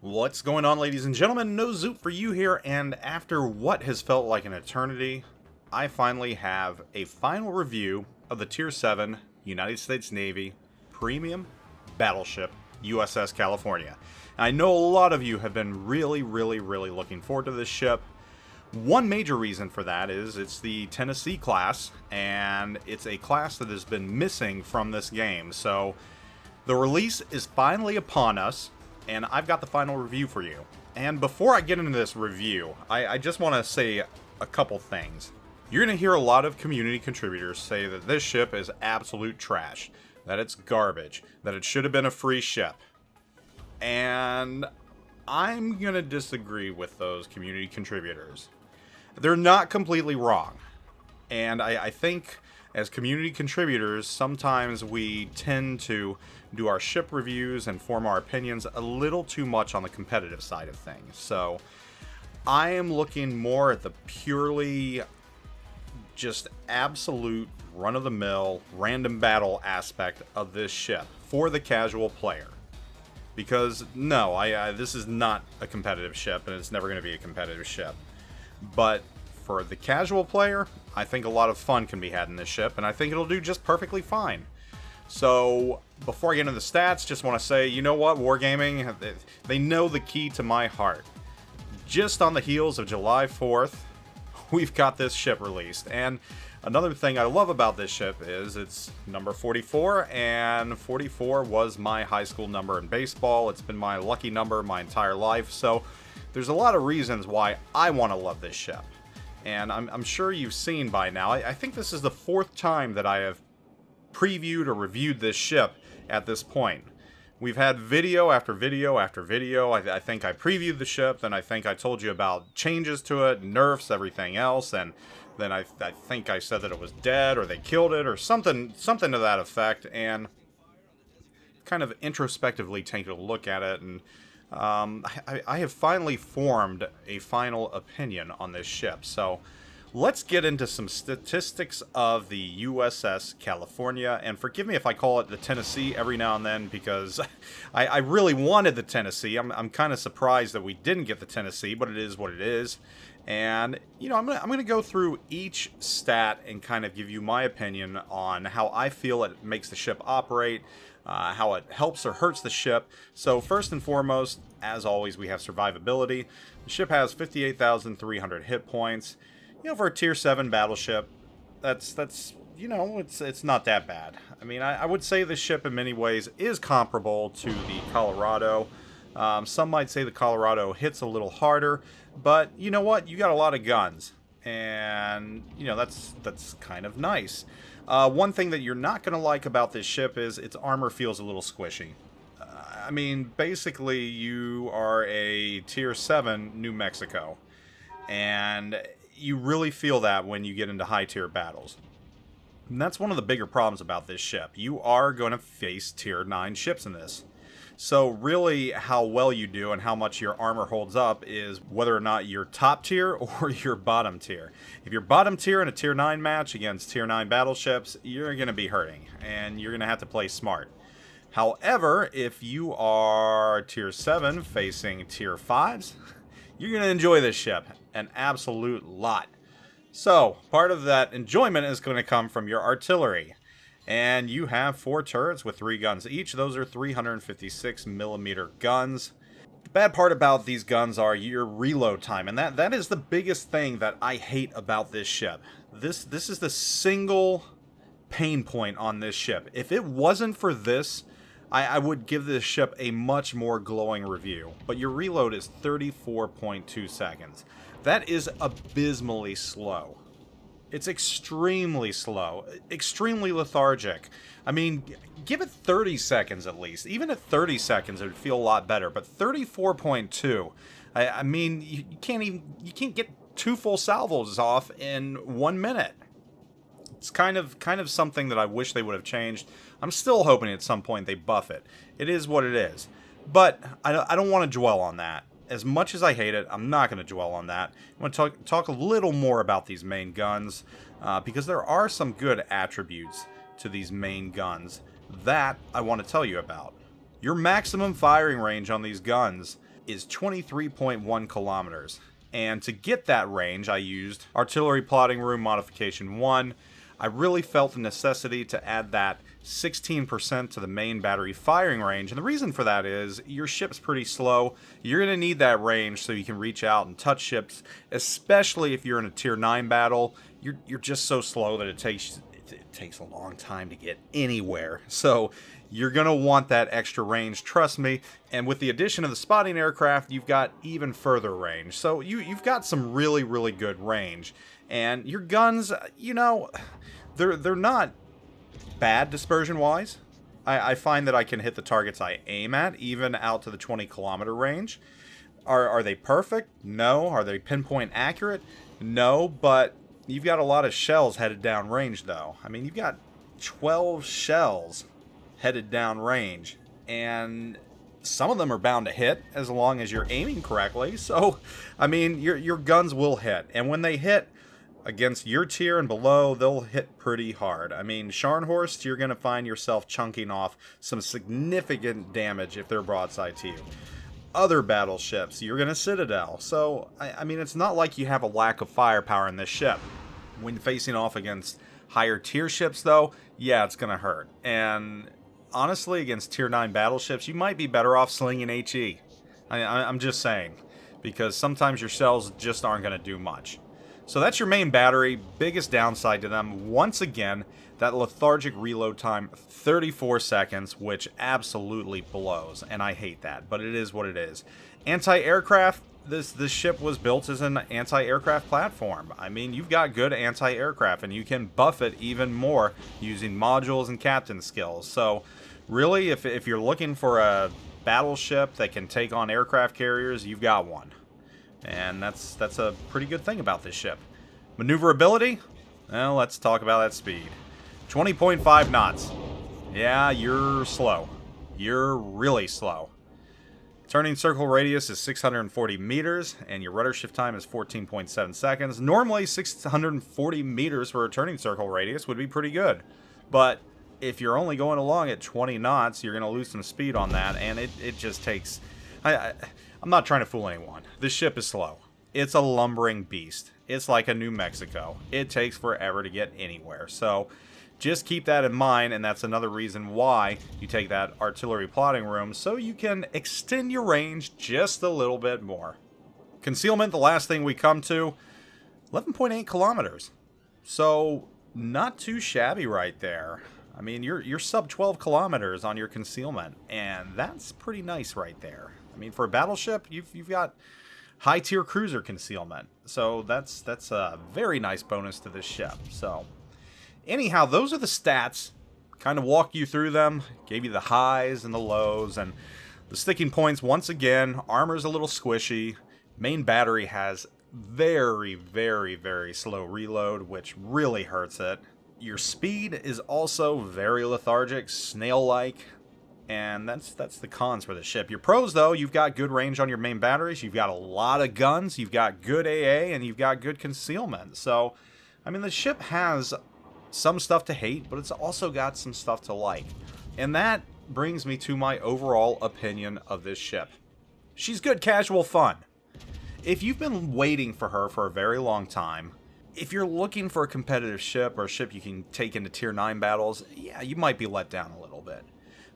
What's going on, ladies and gentlemen? NoZoupForYou here, and after what has felt like an eternity, I finally have a final review of the Tier 7 United States Navy Premium Battleship USS California. And I know a lot of you have been really looking forward to this ship. One major reason for that is it's the Tennessee class, and it's a class that has been missing from this game. So the release is finally upon us, and I've got the final review for you. And before I get into this review, I just want to say a couple things. You're going to hear a lot of community contributors say that this ship is absolute trash, that it's garbage, that it should have been a free ship. And I'm going to disagree with those community contributors. They're not completely wrong. And I think as community contributors, sometimes we tend to do our ship reviews and form our opinions a little too much on the competitive side of things. So I am looking more at the purely just absolute run-of-the-mill random battle aspect of this ship for the casual player. Because no, this is not a competitive ship, and it's never going to be a competitive ship. But for the casual player, I think a lot of fun can be had in this ship, and I think it'll do just perfectly fine. So, before I get into the stats, just want to say, you know what, Wargaming, they know the key to my heart. Just on the heels of July 4th, we've got this ship released. And another thing I love about this ship is it's number 44, and 44 was my high school number in baseball. It's been my lucky number my entire life, so there's a lot of reasons why I want to love this ship. And I'm sure you've seen by now, I think this is the fourth time that I have previewed or reviewed this ship at this point. We've had video after video after video. I think I previewed the ship, then I think I told you about changes to it, nerfs, everything else, and then I think I said that it was dead or they killed it or something to that effect, and kind of introspectively taken a look at it, and I have finally formed a final opinion on this ship. So let's get into some statistics of the USS California. And forgive me if I call it the Tennessee every now and then, because I really wanted the Tennessee. I'm kind of surprised that we didn't get the Tennessee, but it is what it is. And, you know, I'm gonna go through each stat and kind of give you my opinion on how I feel it makes the ship operate, how it helps or hurts the ship. So first and foremost, as always, we have survivability. The ship has 58,300 hit points. You know, for a Tier 7 battleship, that's you know, it's not that bad. I mean, I would say this ship in many ways is comparable to the Colorado. Some might say the Colorado hits a little harder, but you know what? You got a lot of guns, and you know that's kind of nice. One thing that you're not going to like about this ship is its armor feels a little squishy. I mean, basically, you are a Tier 7 New Mexico, and you really feel that when you get into high-tier battles. And that's one of the bigger problems about this ship. You are going to face Tier 9 ships in this. So really, how well you do and how much your armor holds up is whether or not you're top tier or you're bottom tier. If you're bottom tier in a Tier 9 match against Tier 9 battleships, you're going to be hurting, and you're going to have to play smart. However, if you are Tier 7 facing Tier 5s, you're going to enjoy this ship an absolute lot. So, part of that enjoyment is going to come from your artillery. And you have 4 turrets with 3 guns each. Those are 356mm guns. The bad part about these guns are your reload time, and that is the biggest thing that I hate about this ship. This is the single pain point on this ship. If it wasn't for this, I would give this ship a much more glowing review. But your reload is 34.2 seconds. That is abysmally slow. It's extremely slow, extremely lethargic. I mean, give it 30 seconds at least. Even at 30 seconds, it would feel a lot better. But 34.2, I mean, you can't get 2 full salvos off in 1 minute. It's kind of something that I wish they would have changed. I'm still hoping at some point they buff it. It is what it is. But I don't want to dwell on that. As much as I hate it, I'm not going to dwell on that. I want to talk a little more about these main guns, because there are some good attributes to these main guns that I want to tell you about. Your maximum firing range on these guns is 23.1 kilometers. And to get that range, I used Artillery Plotting Room Modification 1. I really felt the necessity to add that 16% to the main battery firing range. And the reason for that is your ship's pretty slow. You're going to need that range so you can reach out and touch ships, especially if you're in a Tier 9 battle. You're just so slow that it takes a long time to get anywhere. So you're going to want that extra range, trust me. And with the addition of the spotting aircraft, you've got even further range. So you've got some really, really good range. And your guns, you know, they're not bad dispersion-wise. I find that I can hit the targets I aim at, even out to the 20-kilometer range. Are they perfect? No. Are they pinpoint accurate? No, but you've got a lot of shells headed down range, though. I mean, you've got 12 shells headed down range, and some of them are bound to hit as long as you're aiming correctly. So, I mean, your guns will hit, and when they hit against your tier and below, they'll hit pretty hard. I mean, Scharnhorst, you're going to find yourself chunking off some significant damage if they're broadside to you. Other battleships, you're going to Citadel. So, I mean, it's not like you have a lack of firepower in this ship. When facing off against higher tier ships, though, yeah, it's going to hurt. And honestly, against Tier 9 battleships, you might be better off slinging HE. I'm just saying. Because sometimes your shells just aren't going to do much. So that's your main battery. Biggest downside to them, once again, that lethargic reload time, 34 seconds, which absolutely blows, and I hate that, but it is what it is. Anti-aircraft, this ship was built as an anti-aircraft platform. I mean, you've got good anti-aircraft, and you can buff it even more using modules and captain skills. So really, if you're looking for a battleship that can take on aircraft carriers, you've got one. And that's a pretty good thing about this ship. Maneuverability? Well, let's talk about that speed. 20.5 knots. Yeah, you're slow. You're really slow. Turning circle radius is 640 meters, and your rudder shift time is 14.7 seconds. Normally, 640 meters for a turning circle radius would be pretty good. But if you're only going along at 20 knots, you're going to lose some speed on that, and it just takes... I'm not trying to fool anyone. This ship is slow. It's a lumbering beast. It's like a New Mexico. It takes forever to get anywhere. So just keep that in mind, and that's another reason why you take that artillery plotting room, so you can extend your range just a little bit more. Concealment, the last thing we come to, 11.8 kilometers. So not too shabby right there. I mean, you're sub 12 kilometers on your concealment, and that's pretty nice right there. I mean, for a battleship, you've got high tier cruiser concealment, so that's a very nice bonus to this ship. So, anyhow, those are the stats. Kind of walk you through them, gave you the highs and the lows, and the sticking points. Once again, armor's a little squishy. Main battery has very, very, very slow reload, which really hurts it. Your speed is also very lethargic, snail-like. And that's the cons for the ship. Your pros, though, you've got good range on your main batteries, you've got a lot of guns, you've got good AA, and you've got good concealment. So, I mean, the ship has some stuff to hate, but it's also got some stuff to like. And that brings me to my overall opinion of this ship. She's good casual fun. If you've been waiting for her for a very long time, if you're looking for a competitive ship or a ship you can take into Tier 9 battles, yeah, you might be let down a little bit.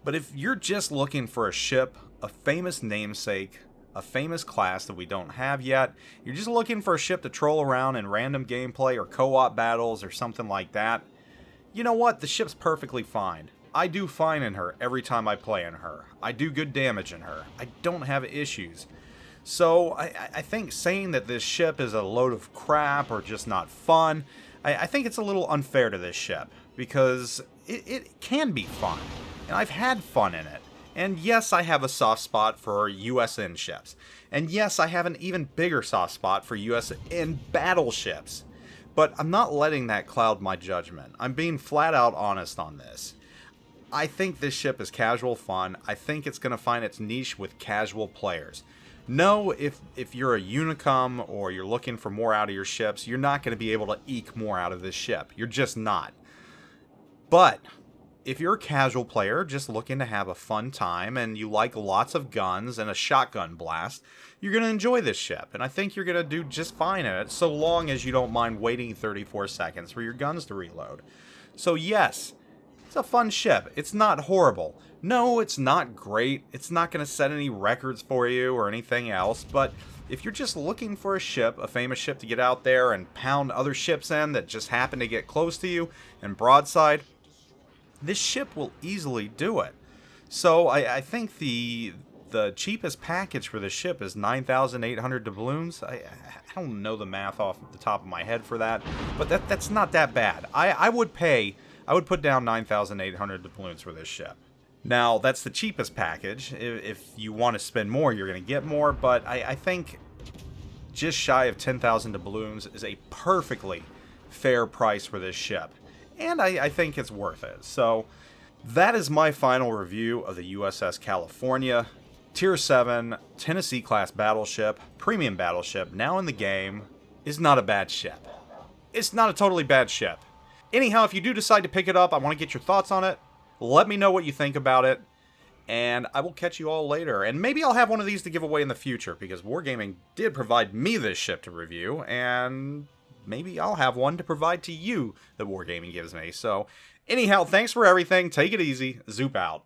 But if you're just looking for a ship, a famous namesake, a famous class that we don't have yet, you're just looking for a ship to troll around in random gameplay or co-op battles or something like that, you know what? The ship's perfectly fine. I do fine in her every time I play in her. I do good damage in her. I don't have issues. So I think saying that this ship is a load of crap or just not fun, I think it's a little unfair to this ship, because it can be fun. And I've had fun in it. And yes, I have a soft spot for USN ships. And yes, I have an even bigger soft spot for USN battleships. But I'm not letting that cloud my judgment. I'm being flat out honest on this. I think this ship is casual fun. I think it's going to find its niche with casual players. No, if you're a Unicum or you're looking for more out of your ships, you're not going to be able to eke more out of this ship. You're just not. But if you're a casual player just looking to have a fun time and you like lots of guns and a shotgun blast, you're going to enjoy this ship, and I think you're going to do just fine in it, so long as you don't mind waiting 34 seconds for your guns to reload. So yes, it's a fun ship. It's not horrible. No, it's not great. It's not going to set any records for you or anything else, but if you're just looking for a ship, a famous ship to get out there and pound other ships in that just happen to get close to you and broadside, this ship will easily do it. So I think the cheapest package for this ship is 9,800 doubloons. I don't know the math off the top of my head for that, but that's not that bad. I would put down 9,800 doubloons for this ship. Now, that's the cheapest package. If you want to spend more, you're going to get more, but I think just shy of 10,000 doubloons is a perfectly fair price for this ship. And I think it's worth it. So, that is my final review of the USS California, Tier 7, Tennessee class battleship, premium battleship, now in the game, is not a bad ship. It's not a totally bad ship. Anyhow, if you do decide to pick it up, I want to get your thoughts on it. Let me know what you think about it, and I will catch you all later. And maybe I'll have one of these to give away in the future, because Wargaming did provide me this ship to review, and maybe I'll have one to provide to you that Wargaming gives me. So, anyhow, thanks for everything. Take it easy. Zoop out.